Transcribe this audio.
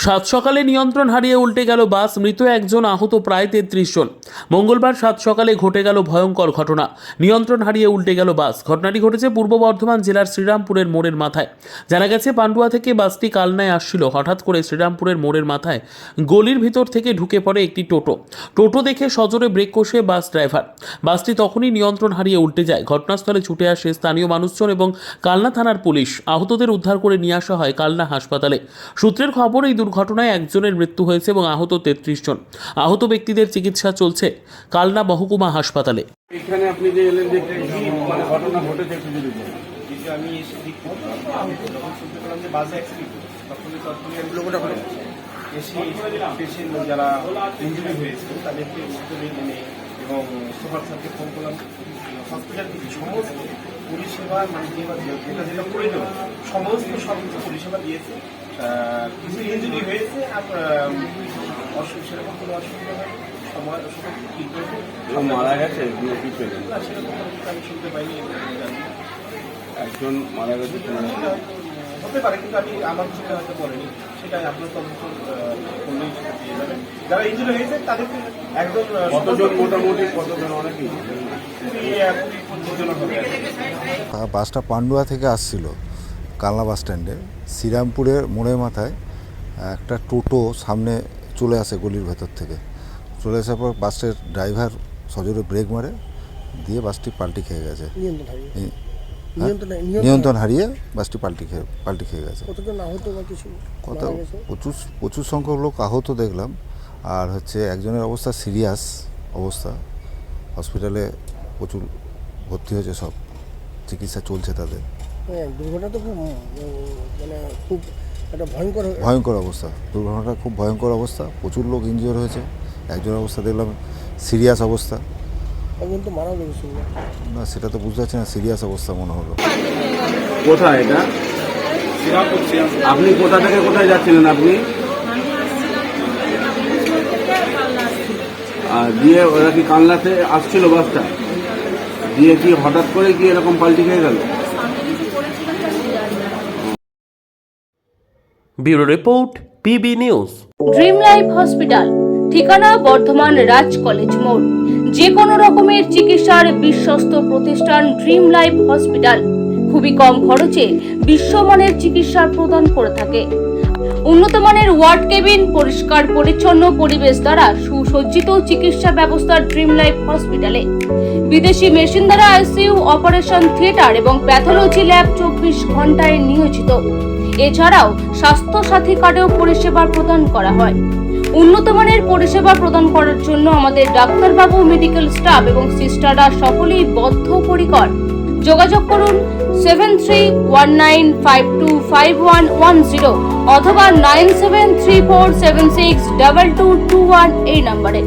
সাত সকালে নিয়ন্ত্রণ হারিয়ে উল্টে গেল বাস, মৃত একজন, আহত প্রায় 33 জন। মঙ্গলবার সাত সকালে ঘটে গেল ভয়ঙ্কর ঘটনা। নিয়ন্ত্রণ হারিয়ে উল্টে গেল বাস। ঘটনাটি ঘটেছে পূর্ব বর্ধমান জেলার শ্রীরামপুরের মোড়ের মাথায়। জানা গেছে, পান্ডুয়া থেকে বাসটি কালনায় আসছিল। হঠাৎ করে শ্রীরামপুরের মোড়ের মাথায় গলির ভিতর থেকে ঢুকে পড়ে একটি টোটো দেখে সজোরে ব্রেক কষে বাস ড্রাইভার। বাসটি তখনই নিয়ন্ত্রণ হারিয়ে উল্টে যায়। ঘটনাস্থলে ছুটে আসে স্থানীয় মানুষজন এবং কালনা থানার পুলিশ। আহতদের উদ্ধার করে নিয়ে আসা হয় কালনা হাসপাতালে। সূত্রের খবর, এই দুর্ঘটনায় একজনের মৃত্যু হয়েছে এবং আহত 33 জন। আহত ব্যক্তিদের চিকিৎসা চলছে কালনা মহকুমা হাসপাতালে। এখানে আপনি যে এলেন, যে মানে ঘটনা ঘটেছে একটু যদি বলেন। কিন্তু আমি এসে দেখতে আমি যখন শুনতে পেলাম যে বাসে অ্যাক্সিডেন্ট তখনই আমি লোকটা করে এসে পেশেন্ট যারা ইঞ্জুরি হয়েছে তাদেরকে উত্তরে এনে এবং সুপার স্যারকে ফোন করলাম। হসপিটাল থেকে সমস্ত পরিষেবা মানে যেটা যেটা প্রয়োজন সমস্ত সব পরিষেবা দিয়েছে। কিছু ইঞ্জুরি হয়েছে আর সেরকম কোনো অসুবিধা হয়নি। মারা গেছে কি পেলেন? না, সেরকম আমি শুনতে পাইনি। একজন মারা গেছে হতে পারে, কিন্তু আমি আমার যেটা হয়তো বলেনি, সেটাই আপনার তদন্ত করলেই সেটা পেয়ে যাবেন। যারা ইঞ্জুরি হয়েছে তাদেরকে একদম কতজন, মোটামুটি কতজন? অনেকেই 20-25 জন হবে। বাসটা পান্ডুয়া থেকে আসছিল কালনা বাস স্ট্যান্ডে। শ্রীরামপুরের মোড়ের মাথায় একটা টোটো সামনে চলে আসে গলির ভেতর থেকে। চলে আসার পর বাসের ড্রাইভার সজোরে ব্রেক মারে, দিয়ে বাসটি পাল্টি খেয়ে গেছে। নিয়ন্ত্রণ হারিয়ে বাসটি পাল্টি খেয়ে গেছে। প্রচুর সংখ্যক লোক আহত দেখলাম। আর একজনের অবস্থা সিরিয়াস অবস্থা, হসপিটালে প্রচুর ভর্তি হয়েছে, সব চিকিৎসা চলছে তাদের। দুর্ঘটনা তো খুব একটা ভয়ঙ্কর অবস্থা। দুর্ঘটনাটা খুব ভয়ঙ্কর অবস্থা, প্রচুর লোক ইনজিওর হয়েছে। একজনের অবস্থা দেখলাম সিরিয়াস অবস্থা। একজন তো মারা গেছে না, সেটা তো বুঝতে পারছি না, সিরিয়াস অবস্থা মনে হলো। কোথায় এটা? আপনি কোথা থেকে কোথায় যাচ্ছিলেন আপনি? আর দিয়ে ওরা কি কালনাতে আসছিল বাসটা? দিয়ে কি হঠাৎ করে কি এরকম পাল্টি খেয়ে গেল? Bureau report, PB news. Dream life hospital, ঠিকানা বর্ধমান রাজ কলেজ মোড়। যে কোনো রকমের চিকিৎসার বিশ্বস্ত প্রতিষ্ঠান ড্রিম লাইফ হসপিটাল খুবই কম খরচে বিশ্বমানের চিকিৎসা প্রদান করে থাকে। উন্নত মানের ওয়ার্ড কেবিন, পরিষ্কার পরিচ্ছন্ন পরিবেশ দ্বারা সুসজ্জিত চিকিৎসা ব্যবস্থা ড্রিম লাইফ হসপিটালে। বিদেশি মেশিন দ্বারা আইসিইউ, অপারেশন থিয়েটার এবং প্যাথোলজি ল্যাব 24 ঘন্টায় নিয়োজিত। এছাড়াও স্বাস্থ্য সাথী কার্ডেও পরিষেবা প্রদান করা হয়। উন্নত মানের পরিষেবা প্রদান করার জন্য আমাদের ডাক্তারবাবু, মেডিকেল স্টাফ এবং সিস্টাররা সকলেই বদ্ধপরিকর। যোগাযোগ করুন 7319525110 অথবা 9734762221 এই নম্বরে।